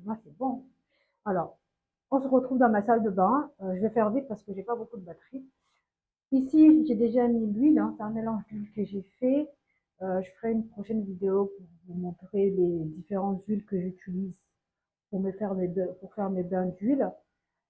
moi, c'est bon. Alors, on se retrouve dans ma salle de bain. Je vais faire vite parce que j'ai pas beaucoup de batterie. Ici, j'ai déjà mis l'huile, hein, c'est un mélange d'huile que j'ai fait. Je ferai une prochaine vidéo pour vous montrer les différentes huiles que j'utilise pour pour faire mes bains d'huile.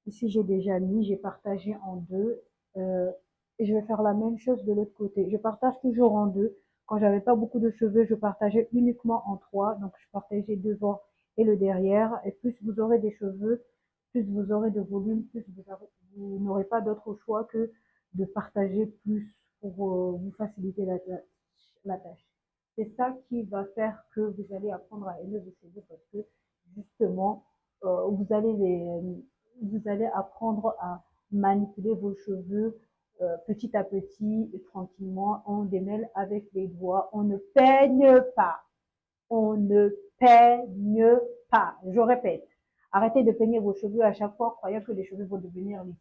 Ici, j'ai déjà mis, j'ai partagé en deux. Euh, et je vais faire la même chose de l'autre côté. Je partage toujours en deux. Quand j'avais pas beaucoup de cheveux, je partageais uniquement en trois. Donc, je partageais devant et le derrière. Et plus vous aurez des cheveux, plus vous aurez de volume, plus vous n'aurez pas d'autre choix que de partager plus pour vous faciliter la tâche. C'est ça qui va faire que vous allez apprendre à aimer vos cheveux parce que justement, vous allez vous allez apprendre à manipuler vos cheveux petit à petit, et tranquillement. On démêle avec les doigts. On ne peigne pas. On ne peigne pas. Je répète. Arrêtez de peigner vos cheveux à chaque fois, croyant que les cheveux vont devenir lisses.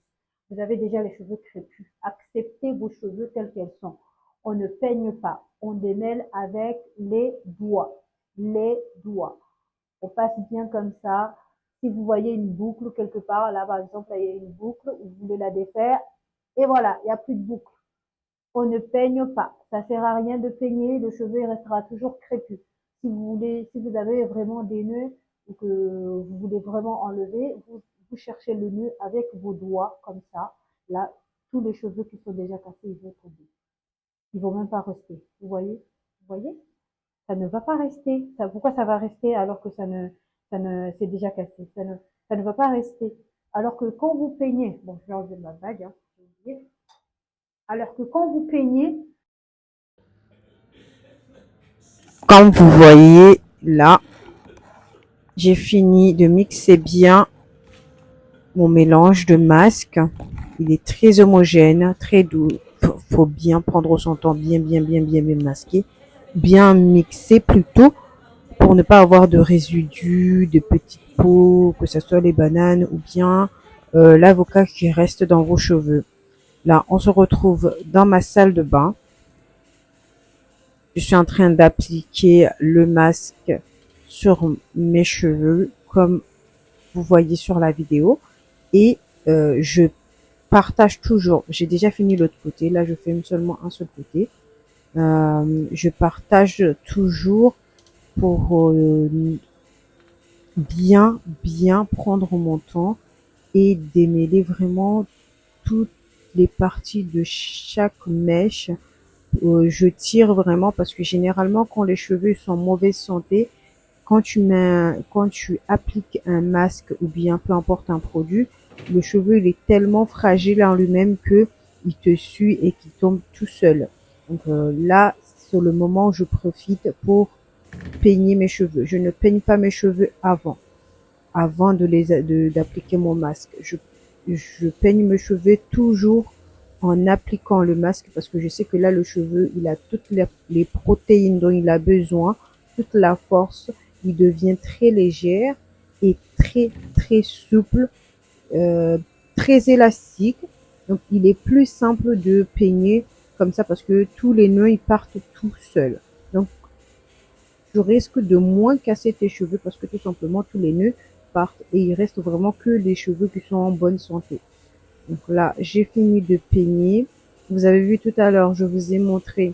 Vous avez déjà les cheveux crépus. Acceptez vos cheveux tels qu'elles sont. On ne peigne pas. On démêle avec les doigts. Les doigts. On passe bien comme ça. Si vous voyez une boucle quelque part, là par exemple, là, il y a une boucle, vous voulez la défaire, et voilà, il n'y a plus de boucle. On ne peigne pas. Ça ne sert à rien de peigner, le cheveu il restera toujours crépus. Si vous avez vraiment des nœuds ou que vous voulez vraiment enlever, vous cherchez le nœud avec vos doigts, comme ça. Là, tous les cheveux qui sont déjà cassés, ils vont tomber. Ils vont même pas rester. Vous voyez? Vous voyez? Ça ne va pas rester. Pourquoi ça va rester alors que c'est déjà cassé? Ça ne va pas rester. Alors que quand vous peignez, bon, je vais enlever ma bague, hein, alors que quand vous peignez, comme vous voyez là, j'ai fini de mixer bien mon mélange de masque. Il est très homogène, très doux. Faut bien prendre son temps, bien masquer, bien mixer plutôt, pour ne pas avoir de résidus, de petites peaux, que ce soit les bananes ou bien l'avocat qui reste dans vos cheveux. Là, on se retrouve dans ma salle de bain. Je suis en train d'appliquer le masque sur mes cheveux, comme vous voyez sur la vidéo. Et je partage toujours. J'ai déjà fini l'autre côté. Là, je fais seulement un seul côté. Je partage toujours pour bien prendre mon temps et démêler vraiment toutes les parties de chaque mèche. Je tire vraiment parce que généralement quand les cheveux sont en mauvaise santé, quand tu appliques un masque ou bien peu importe un produit, le cheveu il est tellement fragile en lui-même que il te suit et qu'il tombe tout seul. Donc là, c'est le moment où je profite pour peigner mes cheveux. Je ne peigne pas mes cheveux avant d'appliquer mon masque. Je peigne mes cheveux toujours en appliquant le masque parce que je sais que là, le cheveu, il a toutes les protéines dont il a besoin, toute la force. Il devient très légère et très souple, euh, très élastique. Donc, il est plus simple de peigner comme ça parce que tous les nœuds, ils partent tout seuls. Donc, tu risques de moins casser tes cheveux parce que tout simplement, tous les nœuds partent et il reste vraiment que les cheveux qui sont en bonne santé. Donc là, j'ai fini de peigner. Vous avez vu tout à l'heure, je vous ai montré,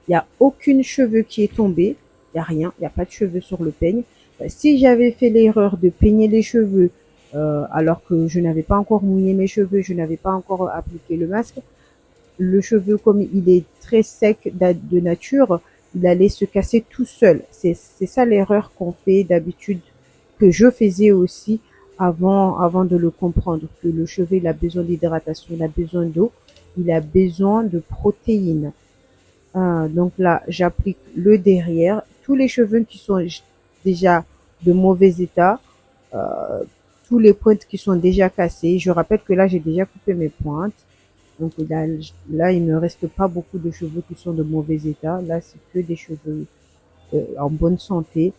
il n'y a aucune cheveux qui est tombé. Il n'y a rien, il n'y a pas de cheveux sur le peigne. Si j'avais fait l'erreur de peigner les cheveux alors que je n'avais pas encore mouillé mes cheveux, je n'avais pas encore appliqué le masque, le cheveu, comme il est très sec de nature, il allait se casser tout seul. C'est ça l'erreur qu'on fait d'habitude, que je faisais aussi avant de le comprendre, que le cheveu, il a besoin d'hydratation, il a besoin d'eau, il a besoin de protéines. Donc là, j'applique le derrière. Tous les cheveux qui sont déjà de mauvais état, euh, tous les pointes qui sont déjà cassées. Je rappelle que là, j'ai déjà coupé mes pointes. Donc là, il ne reste pas beaucoup de cheveux qui sont de mauvais état. Là, c'est que des cheveux en bonne santé.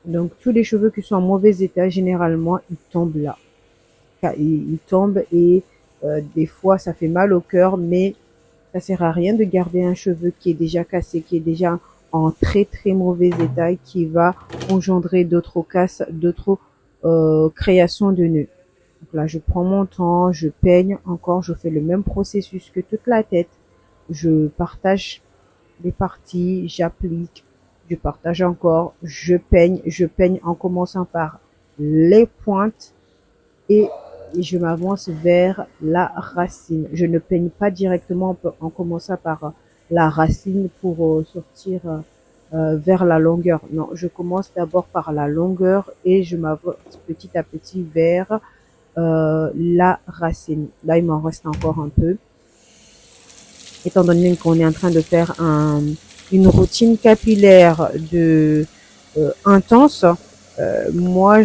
Donc tous les cheveux qui sont en mauvais état, généralement, ils tombent là. Ils tombent et des fois, ça fait mal au cœur, mais ça sert à rien de garder un cheveu qui est déjà cassé, qui est déjà en très très mauvais état et qui va engendrer d'autres casses, d'autres créations de nœuds. Donc là, je prends mon temps, je peigne encore, je fais le même processus que toute la tête. Je partage les parties, j'applique, je partage encore, je peigne en commençant par les pointes et je m'avance vers la racine. Je ne peigne pas directement en commençant par la racine pour sortir vers la longueur. Non, je commence d'abord par la longueur et je m'avance petit à petit vers la racine. Là, il m'en reste encore un peu. Étant donné qu'on est en train de faire une routine capillaire de intense, moi,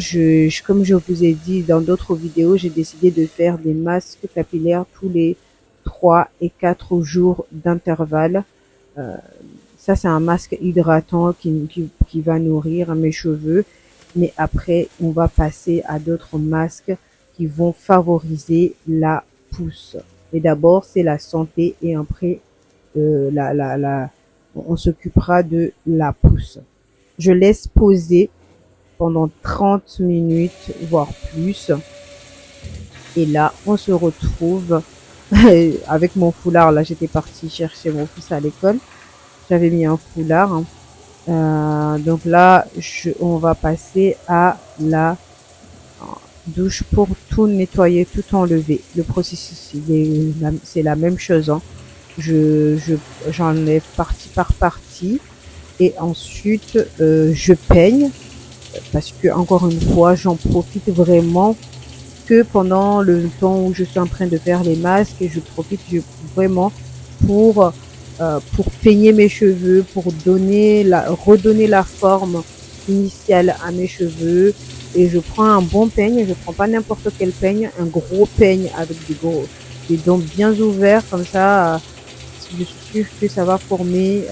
comme je vous ai dit dans d'autres vidéos, j'ai décidé de faire des masques capillaires tous les 3 et 4 jours d'intervalle. Euh, Ça, c'est un masque hydratant qui va nourrir mes cheveux. Mais après, on va passer à d'autres masques qui vont favoriser la pousse. Et d'abord, c'est la santé et après, on s'occupera de la pousse. Je laisse poser pendant 30 minutes, voire plus. Et là, on se retrouve avec mon foulard. Là, j'étais partie chercher mon fils à l'école. J'avais mis un foulard. Hein. Donc là, on va passer à la douche pour tout nettoyer, tout enlever. Le processus, c'est la même chose. Hein. J'enlève partie par partie et ensuite je peigne parce que encore une fois, j'en profite vraiment que pendant le temps où je suis en train de faire les masques et je profite vraiment pour peigner mes cheveux, pour redonner la forme initiale à mes cheveux. Et je prends un bon peigne, je prends pas n'importe quel peigne, un gros peigne avec des dents bien ouverts, comme ça, je suis sûre que ça va former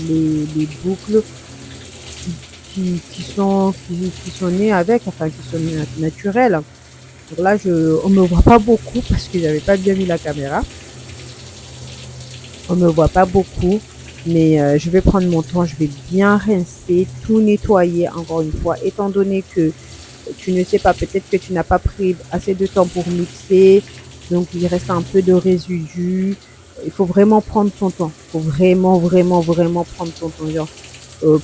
les boucles qui sont nées avec, enfin qui sont naturelles. Donc là, on me voit pas beaucoup parce que j'avais pas bien mis la caméra. On me voit pas beaucoup, mais je vais prendre mon temps, je vais bien rincer, tout nettoyer encore une fois, étant donné que tu ne sais pas, peut-être que tu n'as pas pris assez de temps pour mixer, donc il reste un peu de résidus. Il faut vraiment prendre ton temps. Il faut vraiment, vraiment, vraiment prendre ton temps. Genre,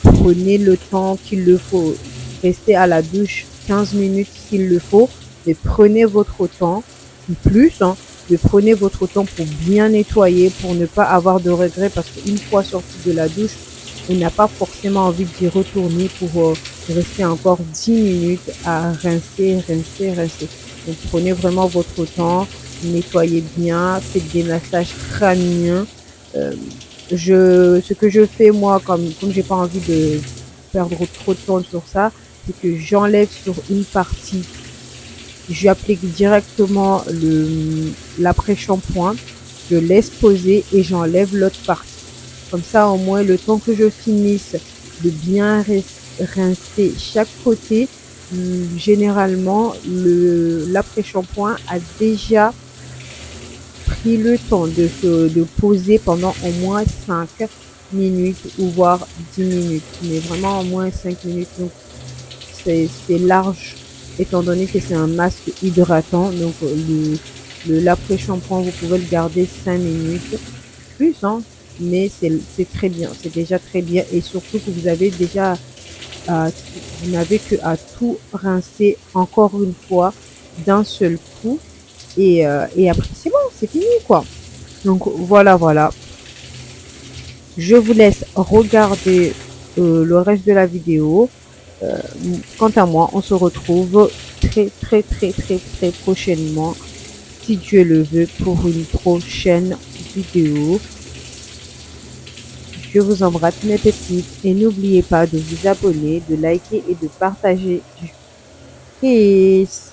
prenez le temps qu'il le faut. Restez à la douche 15 minutes s'il le faut, mais prenez votre temps, plus, hein, mais prenez votre temps pour bien nettoyer, pour ne pas avoir de regrets, parce qu'une fois sorti de la douche, on n'a pas forcément envie d'y retourner pour rester encore 10 minutes à rincer, rincer, rincer. Donc prenez vraiment votre temps, nettoyez bien, faites des massages crâniens. Ce que je fais moi, comme j'ai pas envie de perdre trop de temps sur ça, c'est que j'enlève sur une partie, j'applique directement l'après-shampoing, je laisse poser et j'enlève l'autre partie. Comme ça, au moins, le temps que je finisse de bien rincer chaque côté, généralement, l'après-shampoing a déjà pris le temps de poser pendant au moins 5 minutes ou voire 10 minutes. Mais vraiment au moins 5 minutes. Donc, c'est large étant donné que c'est un masque hydratant. Donc, l'après-shampoing, vous pouvez le garder 5 minutes. Plus, hein. Mais c'est très bien. C'est déjà très bien. Et surtout que vous avez déjà, vous n'avez que à tout rincer encore une fois d'un seul coup. Et après, c'est bon, c'est fini, quoi. Donc, voilà, voilà. Je vous laisse regarder le reste de la vidéo. Quant à moi, on se retrouve très, très, très, très, très prochainement, si Dieu le veut, pour une prochaine vidéo. Je vous embrasse mes petites et n'oubliez pas de vous abonner, de liker et de partager. Peace!